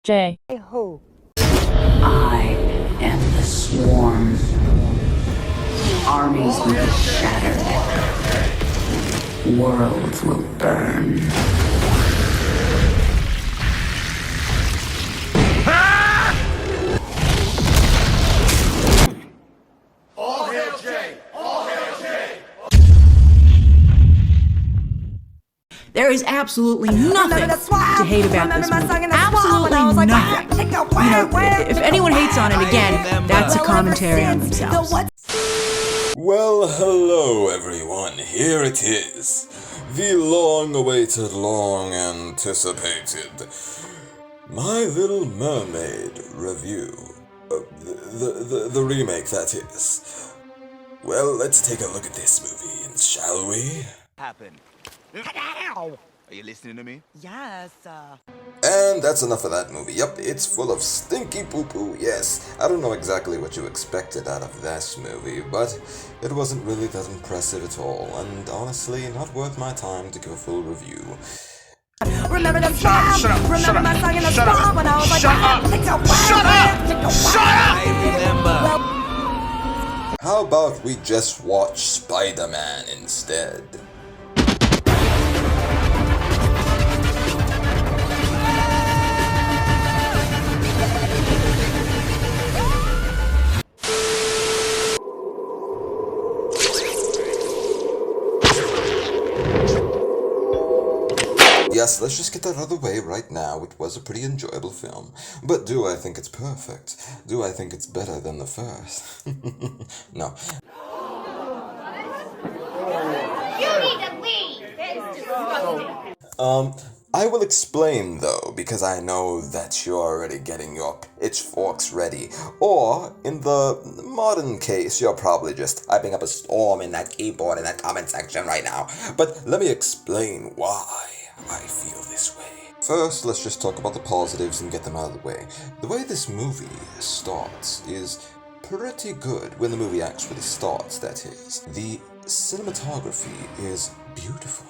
J. Who? I am the swarm. Armies will be shattered. Worlds will burn. All hail Jay! All hail Jay! There is absolutely nothing to hate about this movie. Absolutely nothing. If anyone hates on it again, that's a commentary on themselves. Well, hello everyone, here it is. The long-awaited, long-anticipated My Little Mermaid review. The remake, that is. Well, let's take a look at this movie, shall we? Happen. Are you listening to me? Yes, And that's enough of that movie. Yup, it's full of stinky poo-poo, yes. I don't know exactly what you expected out of this movie, but it wasn't really that impressive at all, and honestly, not worth my time to give a full review. remember the song? Remember my song in the song when I was like, shut up! I remember. How about we just watch Spider-Man instead? Yes, let's just get that out of the way right now. It was a pretty enjoyable film. But do I think it's perfect? Do I think it's better than the first? No. You need to leave! It's disgusting. I will explain though, because I know that you're already getting your pitchforks ready. Or, in the modern case, you're probably just typing up a storm in that keyboard in that comment section right now. But let me explain why I feel this way. First, let's just talk about the positives and get them out of the way. The way this movie starts is pretty good, when the movie actually starts, that is. The cinematography is beautiful.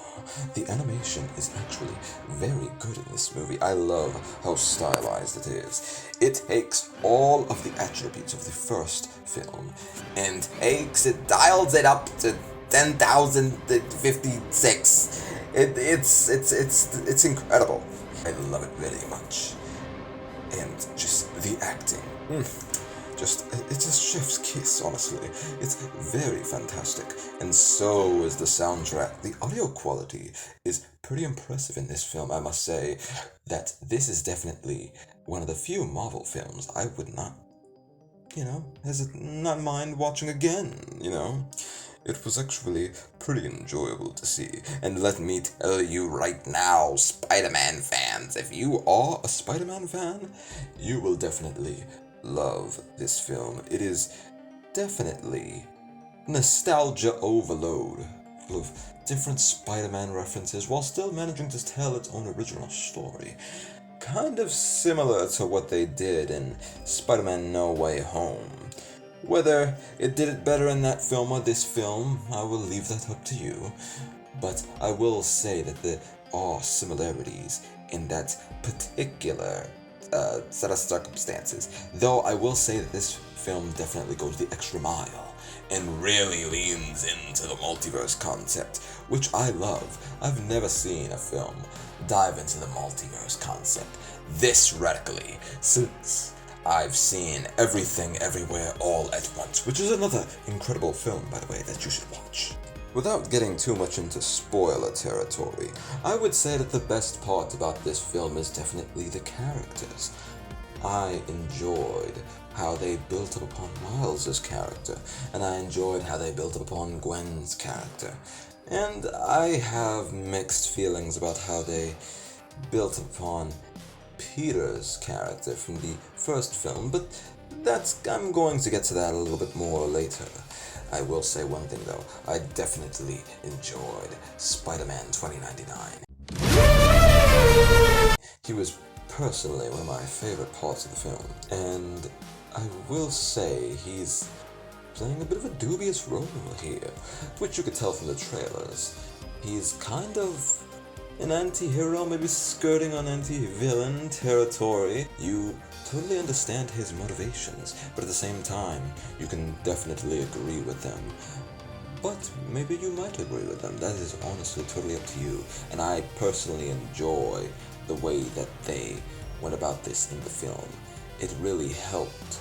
The animation is actually very good in this movie. I love how stylized it is. It takes all of the attributes of the first film and dials it up to 10,056. It's incredible. I love it very much. And just the acting. It's a chef's kiss, honestly. It's very fantastic. And so is the soundtrack. The audio quality is pretty impressive in this film. I must say that this is definitely one of the few Marvel films I would not, not mind watching again, It was actually pretty enjoyable to see. And let me tell you right now, Spider-Man fans, if you are a Spider-Man fan, you will definitely love this film. It is definitely nostalgia overload, full of different Spider-Man references while still managing to tell its own original story. Kind of similar to what they did in Spider-Man No Way Home. Whether it did it better in that film or this film, I will leave that up to you. But I will say that there are similarities in that particular set of circumstances. Though I will say that this film definitely goes the extra mile and really leans into the multiverse concept, which I love. I've never seen a film dive into the multiverse concept this radically since I've seen Everything Everywhere All at Once, which is another incredible film, by the way, that you should watch. Without getting too much into spoiler territory, I would say that the best part about this film is definitely the characters. I enjoyed how they built up upon Miles' character, and I enjoyed how they built up upon Gwen's character. And I have mixed feelings about how they built upon Peter's character from the first film, but I'm going to get to that a little bit more later. I will say one thing though, I definitely enjoyed Spider-Man 2099. He was personally one of my favorite parts of the film, and I will say he's playing a bit of a dubious role here, which you could tell from the trailers. He's kind of an anti-hero, maybe skirting on anti-villain territory, you totally understand his motivations, but at the same time, you can definitely agree with them. But maybe you might agree with them. That is honestly totally up to you. And I personally enjoy the way that they went about this in the film. It really helped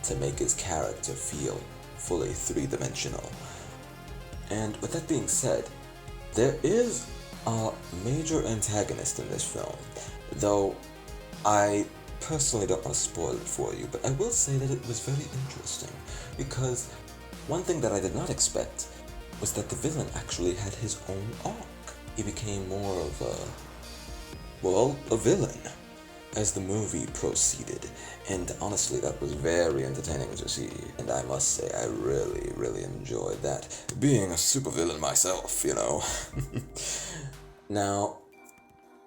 to make his character feel fully three-dimensional. And with that being said, there is a major antagonist in this film, though I personally don't want to spoil it for you, but I will say that it was very interesting, because one thing that I did not expect was that the villain actually had his own arc. He became more of a villain as the movie proceeded, and honestly that was very entertaining to see, and I must say I really, really enjoyed that, being a supervillain myself, you know. Now,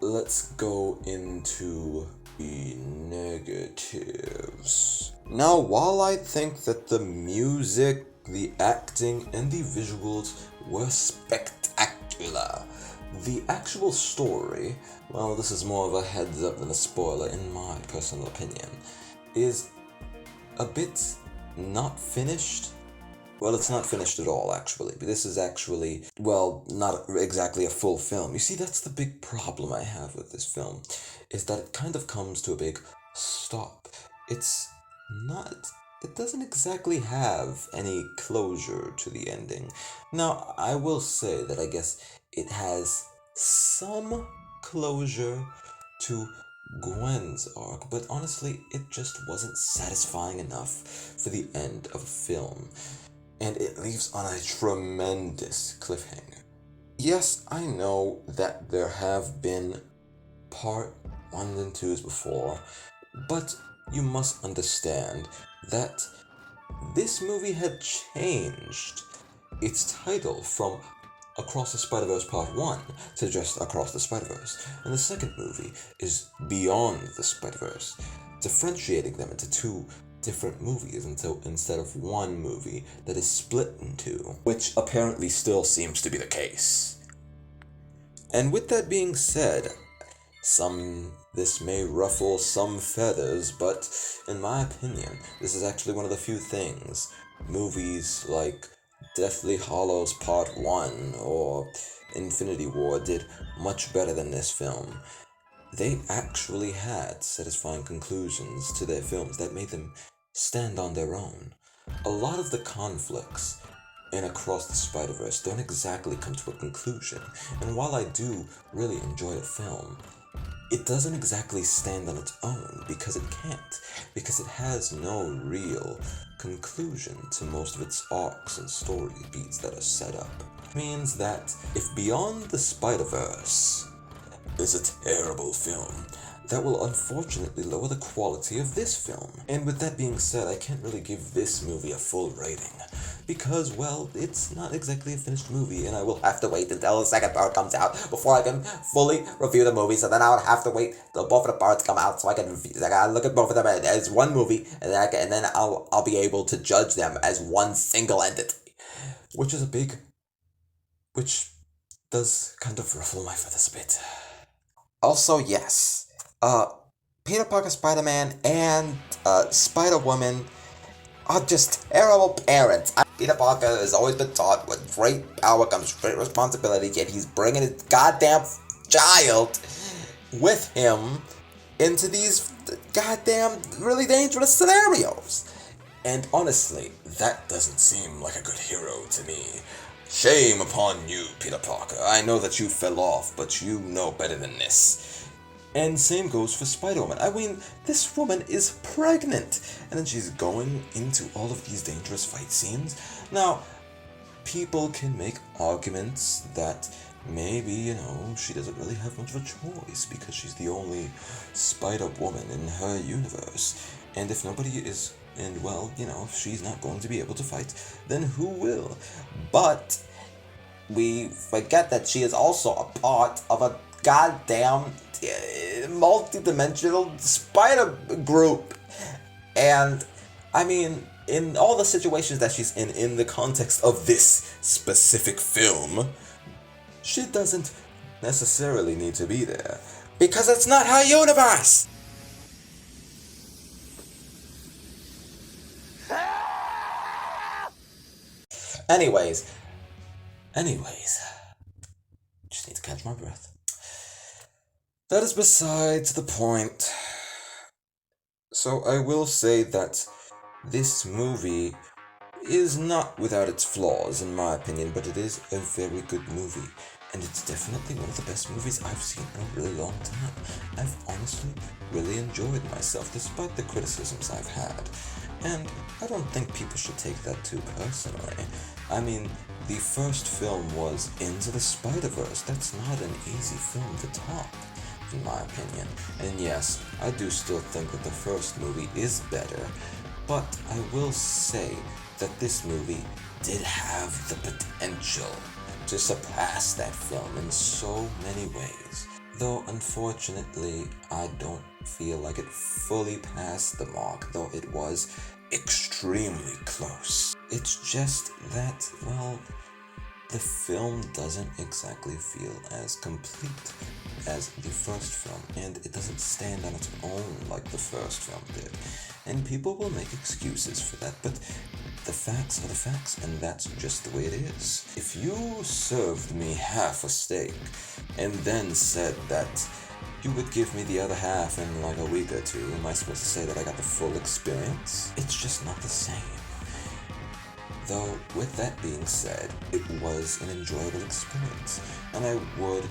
let's go into the negatives. Now, while I think that the music, the acting, and the visuals were spectacular, the actual story, well, this is more of a heads up than a spoiler in my personal opinion, is a bit not finished. Well, it's not finished at all, actually. But this is actually, well, not exactly a full film. You see, that's the big problem I have with this film, is that it kind of comes to a big stop. It doesn't exactly have any closure to the ending. Now, I will say that I guess it has some closure to Gwen's arc, but honestly, it just wasn't satisfying enough for the end of a film. And it leaves on a tremendous cliffhanger. Yes, I know that there have been part 1 and 2s before, but you must understand that this movie had changed its title from Across the Spider-Verse Part 1 to just Across the Spider-Verse, and the second movie is Beyond the Spider-Verse, differentiating them into two different movies instead of one movie that is split in two, which apparently still seems to be the case. And with that being said, this may ruffle some feathers, but in my opinion, this is actually one of the few things movies like Deathly Hallows Part 1 or Infinity War did much better than this film. They actually had satisfying conclusions to their films that made them stand on their own. A lot of the conflicts in Across the Spider-Verse don't exactly come to a conclusion, and while I do really enjoy the film, it doesn't exactly stand on its own because it can't, because it has no real conclusion to most of its arcs and story beats that are set up. It means that if Beyond the Spider-Verse is a terrible film, that will unfortunately lower the quality of this film. And with that being said, I can't really give this movie a full rating, because, well, it's not exactly a finished movie, and I will have to wait until the second part comes out before I can fully review the movie, so then I would have to wait till both of the parts come out so I can look at both of them as one movie, and then I'll be able to judge them as one single entity. Which does kind of ruffle my feathers a bit. Also, yes, Peter Parker Spider-Man and Spider-Woman are just terrible parents. Peter Parker has always been taught with great power comes great responsibility, yet he's bringing his goddamn child with him into these goddamn really dangerous scenarios. And honestly, that doesn't seem like a good hero to me. Shame upon you, Peter Parker. I know that you fell off, but you know better than this. And same goes for Spider-Woman. I mean, this woman is pregnant, and then she's going into all of these dangerous fight scenes. Now, people can make arguments that maybe, she doesn't really have much of a choice because she's the only Spider-Woman in her universe. And if nobody is, if she's not going to be able to fight, then who will? But we forget that she is also a part of a goddamn multi-dimensional spider group. And I mean, in all the situations that she's in the context of this specific film, she doesn't necessarily need to be there, because it's not her universe! Anyways, just need to catch my breath. That is besides the point. So I will say that this movie is not without its flaws, in my opinion, but it is a very good movie. And it's definitely one of the best movies I've seen in a really long time. I've honestly really enjoyed myself, despite the criticisms I've had. And I don't think people should take that too personally. I mean, the first film was Into the Spider-Verse. That's not an easy film to top, in my opinion. And yes, I do still think that the first movie is better, but I will say that this movie did have the potential to surpass that film in so many ways. Though unfortunately, I don't feel like it fully passed the mark, though it was extremely close. It's just that, well, the film doesn't exactly feel as complete as the first film, and it doesn't stand on its own like the first film did. And people will make excuses for that, but the facts are the facts, and that's just the way it is. If you served me half a steak, and then said that you would give me the other half in like a week or two, am I supposed to say that I got the full experience? It's just not the same. Though, with that being said, it was an enjoyable experience, and I would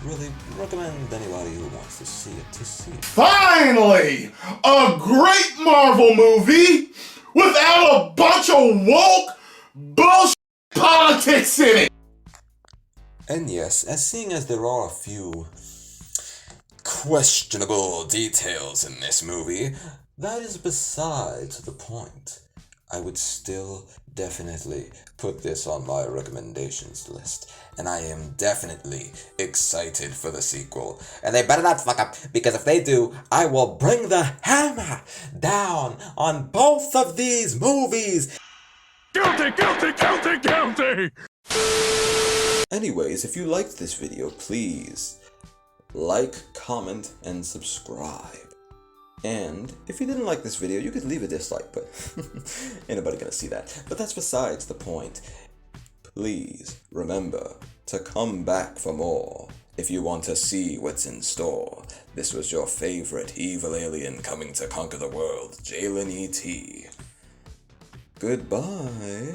really recommend anybody who wants to see it to see it. Finally! A great Marvel movie without a bunch of woke bullshit politics in it! And yes, seeing as there are a few questionable details in this movie, that is besides the point. I would still definitely put this on my recommendations list, and I am definitely excited for the sequel. And they better not fuck up, because if they do, I will bring the hammer down on both of these movies! Guilty, guilty, guilty, guilty! Anyways, if you liked this video, please like, comment, and subscribe. And if you didn't like this video, you could leave a dislike, but ain't nobody gonna see that. But that's besides the point. Please remember to come back for more if you want to see what's in store. This was your favorite evil alien coming to conquer the world, Jalen E.T. Goodbye.